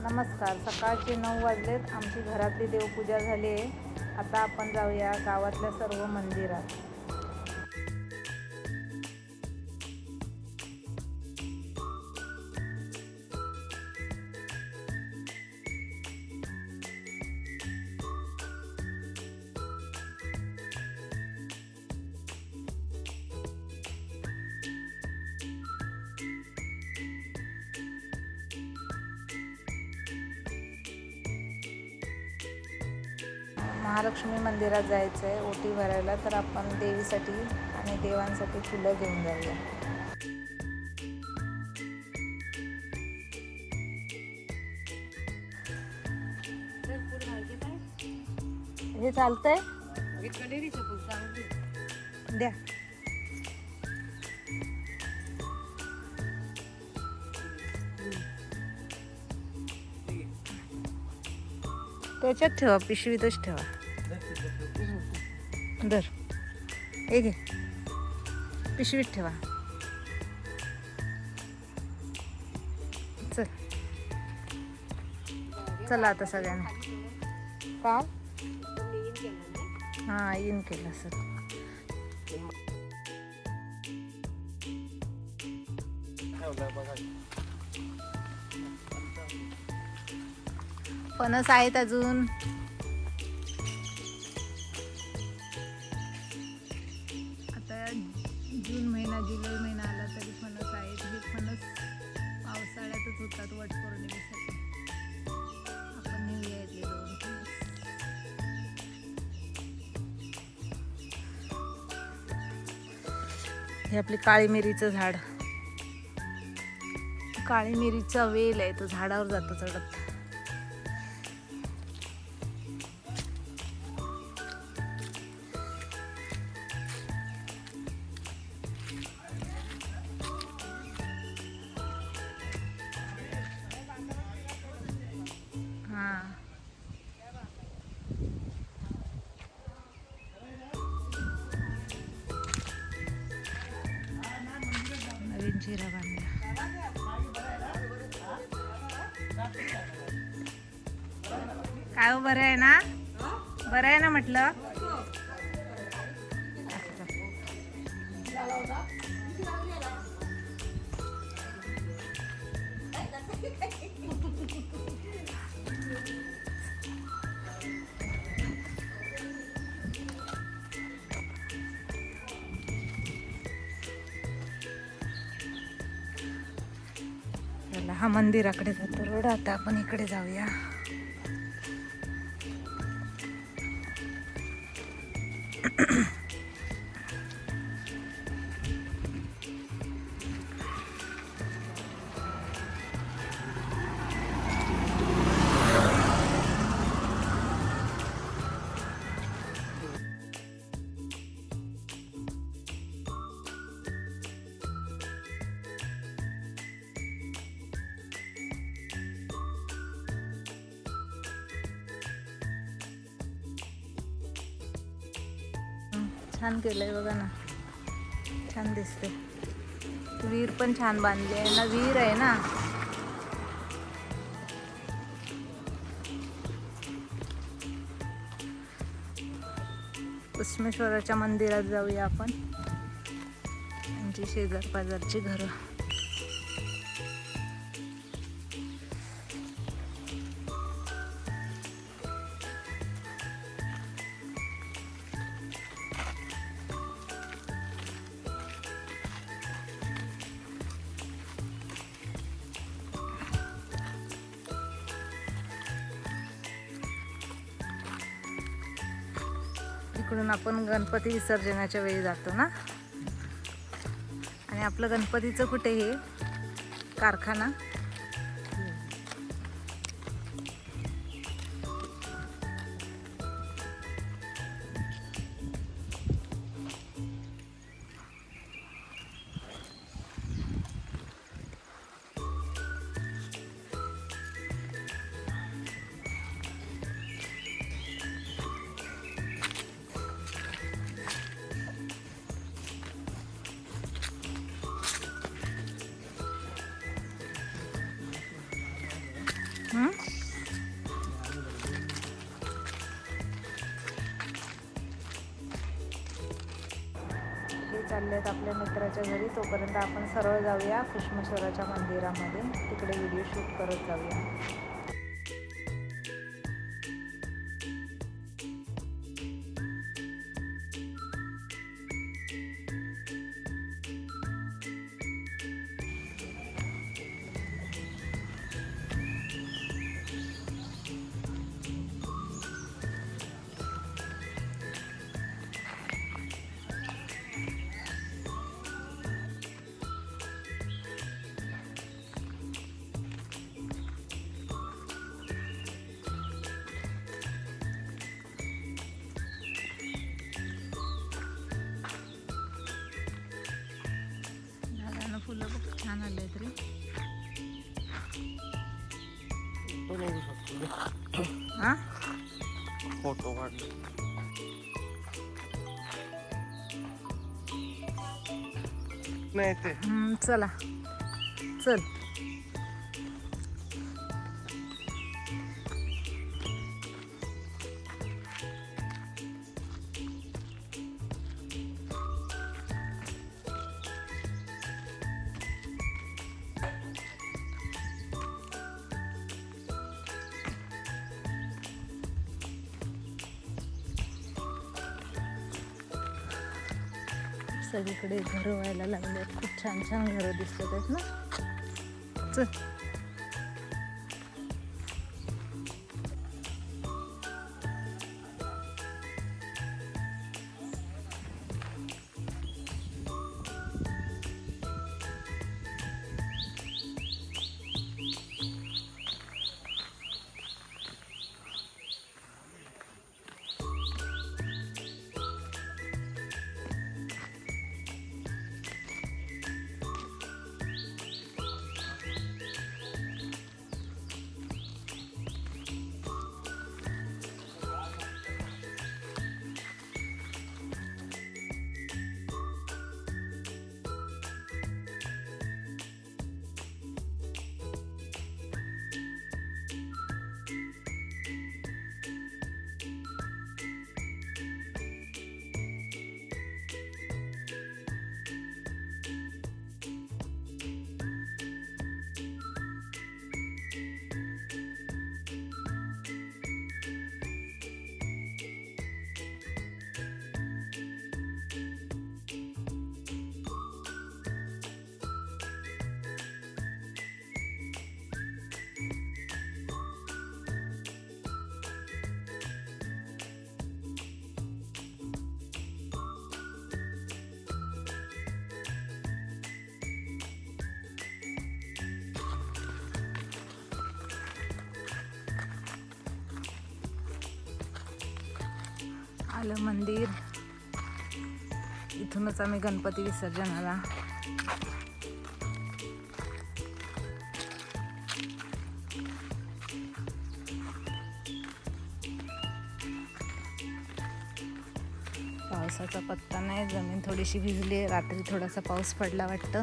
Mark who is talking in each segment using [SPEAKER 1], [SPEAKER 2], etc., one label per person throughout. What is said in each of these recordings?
[SPEAKER 1] नमस्कार. सकाळचे 9 वाजलेत. आमची घरातली देवपूजा झाली आहे. आता आपण जाऊया गावातल्या सर्व मंदिरात. महालक्ष्मी मंदिरात जायचं आहे ओटी भरायला, तर आपण देवीसाठी आणि देवांसाठी फुलं घेऊन जाऊया. हे चालतंय द्या. त्याच्यात ठेवा, पिशवीतच ठेवा. दर हे घे, पिशवीत ठेवा. चला आता सगळ्यांना. का हां इन केलं सर. फणस आहेत अजून. आता जून महिना जुलै महिना आला तरी फणस आहेत. हे फणस पावसाळ्यातच होतात वटपौर्णिमेसाठी. आपण नेऊया इथले 2 फणस. हे आपली काळी मिरीचं झाड. काळी मिरीचा वेल आहे, तो झाडावर जातो चढत. नवीन चिरा बांधला. काय हो, बरं आहे ना? बरं आहे ना म्हटलं. हा मंदिराकडे जातो रोड. आता आपण इकडे जाऊया. छान केलंय बघा ना, छान दिसते. विहीर पण छान बांधली आहे ना. विहीर आहे ना. उस्मेश्वराच्या मंदिरात जाऊया आपण. त्यांची शेजार पाजारची घरं. इकडून आपण गणपती विसर्जनाच्या वेळी जातो ना. आणि आपलं गणपतीचं कुठे हे कारखाना. चाललेत आपल्या मित्राच्या घरी. तोपर्यंत आपण सरळ जाऊया कुसुमेश्वराच्या मंदिरामध्ये, तिकडे व्हिडिओ शूट करत जाऊया. फुलं खूप छान आले रे. हा
[SPEAKER 2] फोटो काढले नाही ते.
[SPEAKER 1] चला चल. सगळीकडे घरं व्हायला लागले, खूप छान छान घरं दिसत आहेत ना. चल. आलं मंदिर. इथूनच आम्ही गणपती विसर्जनाला. पावसाचा पत्ता नाही, जमीन थोडीशी भिजली आहे. रात्री थोडासा पाऊस पडला वाटतं.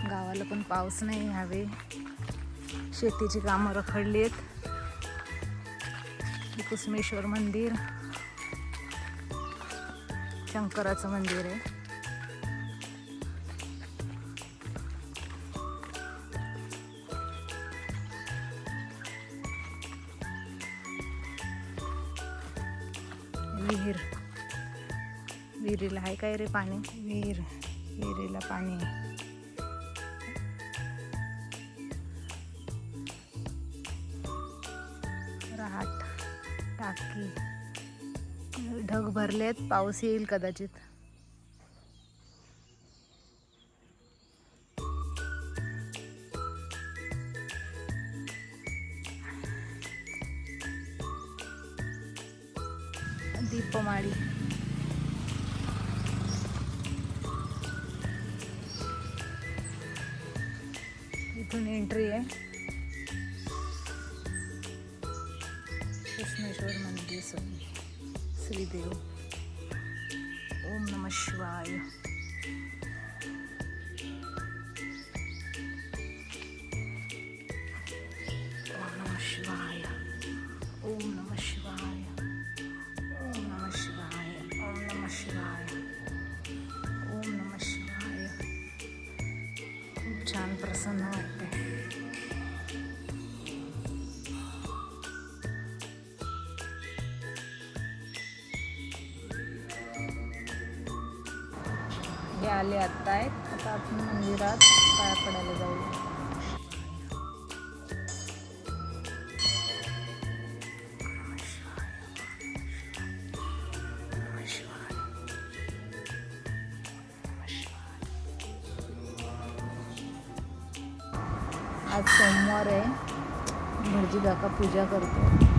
[SPEAKER 1] गावाला पण पाऊस नाही ह्यावेळी. शेतीची कामं रखडली आहेत. कुसुमेश्वर मंदिर शंकराचं मंदिर आहे. विहीर. विहिरीला आहे काय रे पाणी? विहिरीला पाणी आहे. रहाट टाकी. ढग भरलेत, पाऊस येईल कदाचित. दीपमाळी. इथून एंट्री आहे. कुसुमेश्वर मंदिर श्रीदेव. ओम नमः शिवाय. ओम नमः शिवाय. ओम नमः शिवाय. ओम नमः शिवाय. ओम नमः शिवाय. ओम नमः शिवाय. छान प्रसन्न वाटते. हे आले आत्ता आहेत. आता आपण मंदिरात पाया पडायला जाऊया. आज सोमवार आहे. भटजी काका पूजा करतो.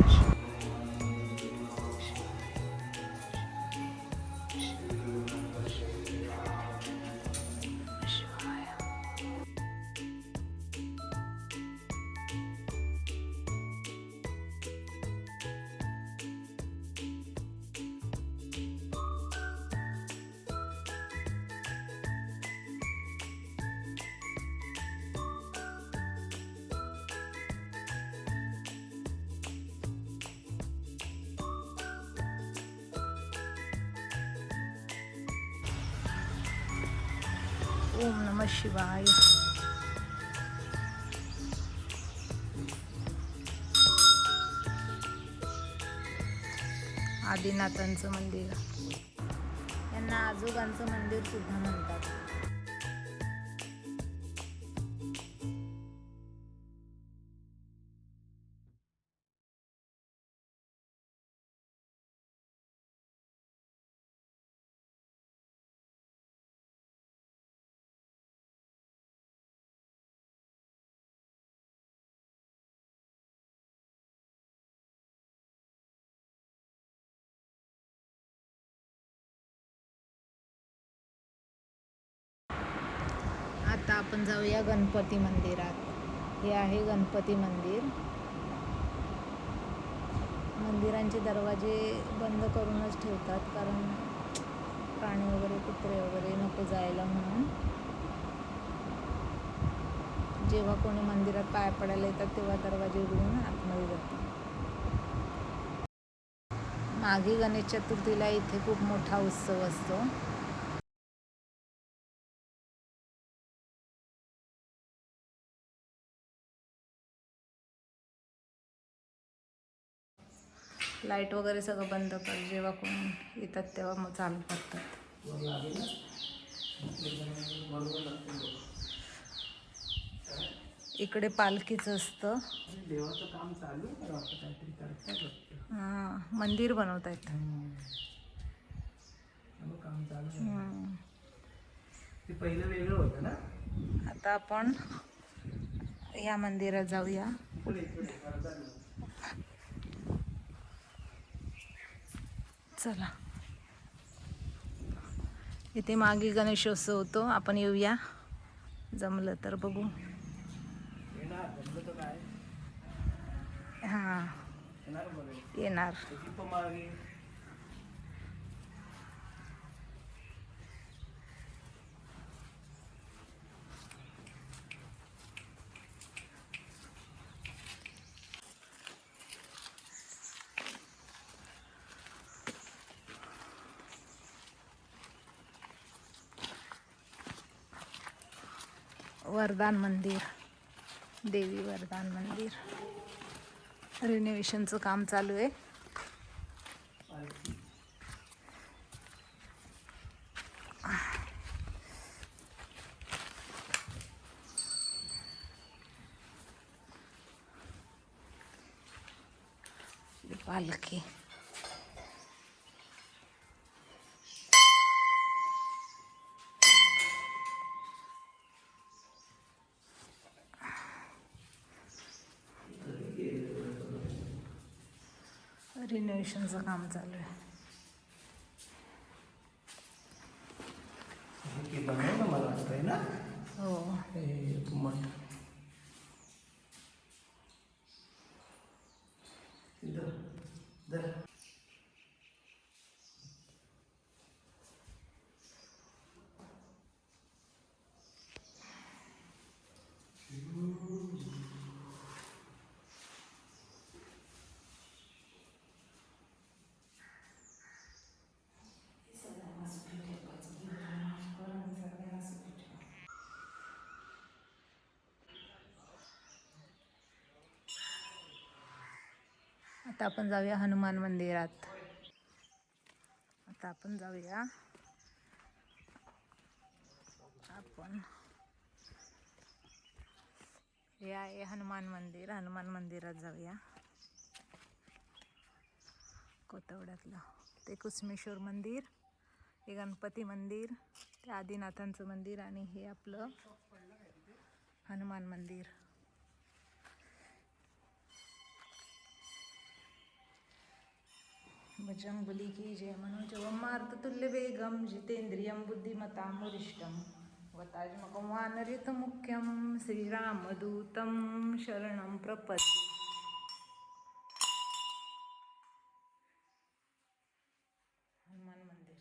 [SPEAKER 1] ओम नमः शिवाय. आदिनाथांचं मंदिर, यांना आजोबांचं मंदिर सुद्धा म्हणतात. आता आपण जाऊया गणपती मंदिरात. हे आहे गणपती मंदिर. मंदिरांचे दरवाजे बंद करूनच ठेवतात, कारण प्राणी वगैरे, कुत्रे वगैरे नको जायला म्हणून. जेव्हा कोणी मंदिरात पाया पडायला येतात तेव्हा दरवाजे उघडून आतमध्ये जातात. माघी गणेश चतुर्थीला इथे खूप मोठा उत्सव असतो. लाईट वगैरे सगळं बंद कर. जेव्हा कोण येतात तेव्हा मग चालू करतात. इकडे पालखीचं असतं.
[SPEAKER 3] देवाचं काम चालू आहे, काहीतरी करतात.
[SPEAKER 1] हां, मंदिर बनवत आहेत.
[SPEAKER 3] काम चालू आहे. ते पहिलं वेगळं होतं ना.
[SPEAKER 1] आता आपण या मंदिरात जाऊया. चला, इथे मागे गणेशोत्सव होतो. आपण येऊया, जमलं तर बघू. हां, येणार. वरदान मंदिर, देवी वरदान मंदिर. रिनोव्हेशनचं काम चालू आहे. पालखी. रिनोव्हेशनचं काम चालू आहे.
[SPEAKER 3] बनवलं मला वाटतंय ना.
[SPEAKER 1] हो,
[SPEAKER 3] मठ
[SPEAKER 1] आता आपण जाऊया हनुमान मंदिरात. आता आपण जाऊया, आपण हे आहे हनुमान मंदिर. हनुमान मंदिरात जाऊया. कोथवड्यातलं ते कुसमेश्वर मंदिर, हे गणपती मंदिर, ते आदिनाथांचं मंदिर आणि हे आपलं हनुमान मंदिर. बजरंगबली की जय. मनोजवम मारुततुल्य वेगम जितेंद्रियम बुद्धिमतां वरिष्ठम वतात्मकं वानरेत मुख्यम श्रीरामदूतं शरणं प्रपद्ये. हनुमान मंदिर.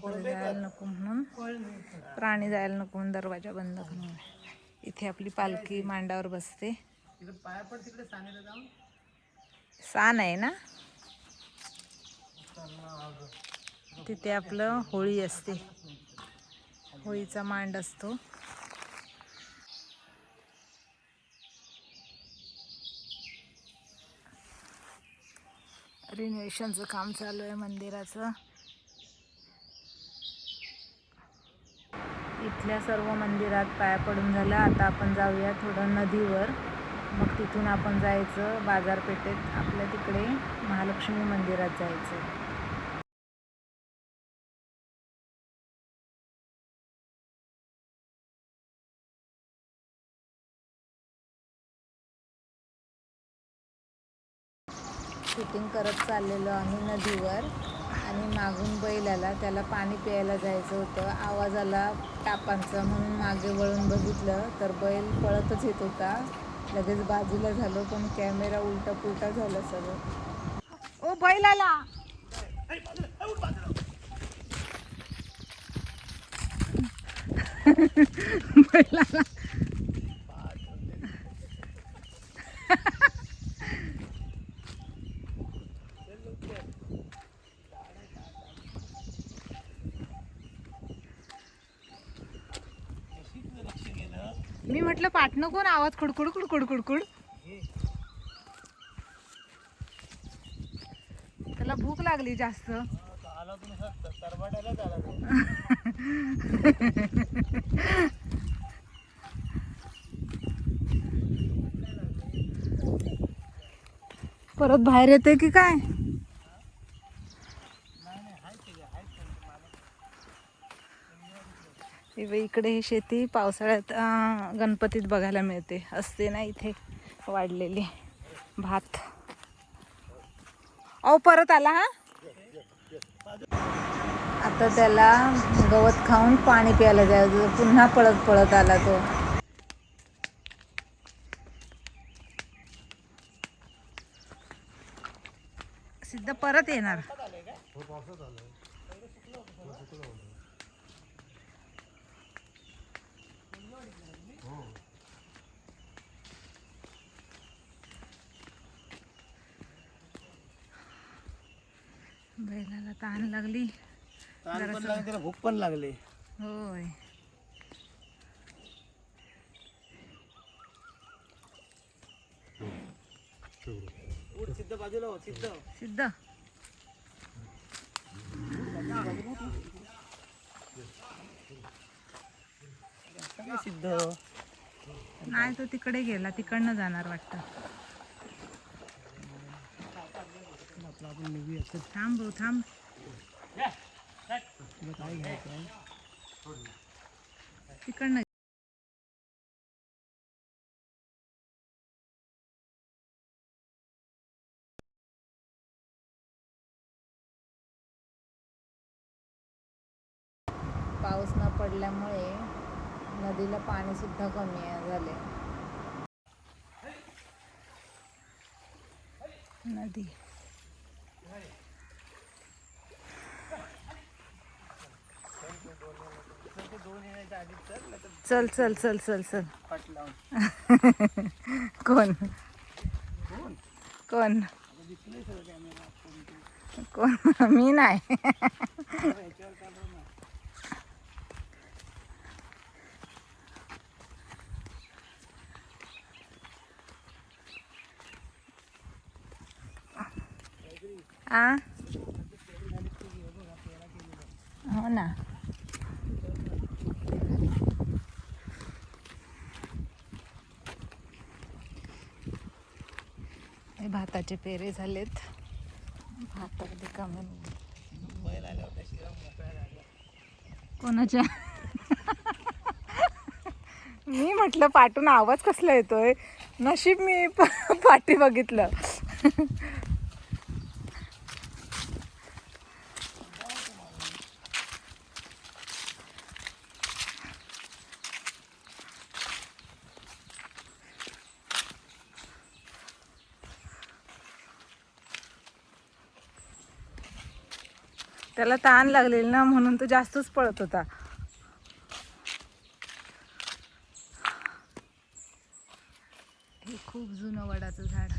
[SPEAKER 1] वगैरे जायला नको म्हणून, प्राणी जायला नको म्हणून दरवाजा बंद करून. इथे आपली पालखी मांडावर बसते.
[SPEAKER 3] तिकडे पाया पड, तिकडे सानेला जाऊन.
[SPEAKER 1] सान आहे ना तिथे. आपलं होळी असते, होळीचा मांड असतो. रिनोव्हेशनचं काम चालू आहे मंदिराचं. इथल्या सर्व मंदिरात पाया पडून झालं. आता आपण जाऊया थोडं नदीवर, मग तिथून आपण जायचं बाजारपेठेत, आपल्या तिकडे महालक्ष्मी मंदिरात जायचं. शूटिंग करत चाललेलो आम्ही नदीवर आणि मागून बैल आला, त्याला पाणी प्यायला जायचं होतं. आवाज आला टापांचा म्हणून मागे वळून बघितलं तर बैल पळतच येत होता. लगेच बाजूला झालो, पण कॅमेरा उलटा पुलटा झाला सगळं. ओ बैल आला. बैल आला. मी म्हटलं पाटणं कोण, आवाज खुडकुड खुडकुड खुडकुड. त्याला भूक लागली जास्त. परत बाहेर येते की काय. इकडे ही शेती पावसाळ्यात गणपतीत बघायला मिळते. असते ना इथे वाढलेली भात. ओ परत आला हा. आता त्याला गवत खाऊन पाणी प्यायला जायचं, पुन्हा पळत पळत आला तो. सिद्ध परत येणार. बैलाला तहान लागली,
[SPEAKER 3] त्याला भूक पण लागली.
[SPEAKER 1] होय.
[SPEAKER 3] सिद्ध बाजूला हो, सिद्ध
[SPEAKER 1] सिद्ध
[SPEAKER 3] सिद्ध
[SPEAKER 1] नाही, तो तिकडे गेला, तिकडनं जाणार वाटतं. थांब भाऊ थांब. तिकडनं पाऊस न पडल्यामुळे नदीला पाणी सुद्धा कमी झाले. नदी चल चल चल चल चल. कोण कोण कोण. मी नाही. आ हो ना. हे भाताचे पेरे झालेत. भात रिकामे कोणाच्या मी म्हटलं पाठून आवाज कसला येतोय. नशीब मी पाठी बघितलं. त्याला ताण लागलेली ना म्हणून तो जास्तच पळत होता. हे खूप जुनं वडाचं झाड.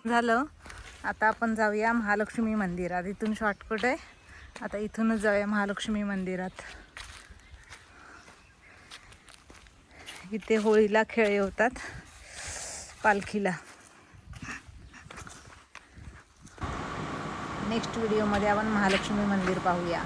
[SPEAKER 1] झालं. आता आपण जाऊया महालक्ष्मी मंदिरात. इथून शॉर्टकट आहे. आता इथूनच जाऊया महालक्ष्मी मंदिरात. इथे होळीला खेळ होतात पालखीला. नेक्स्ट व्हिडिओमध्ये आपण महालक्ष्मी मंदिर पाहूया.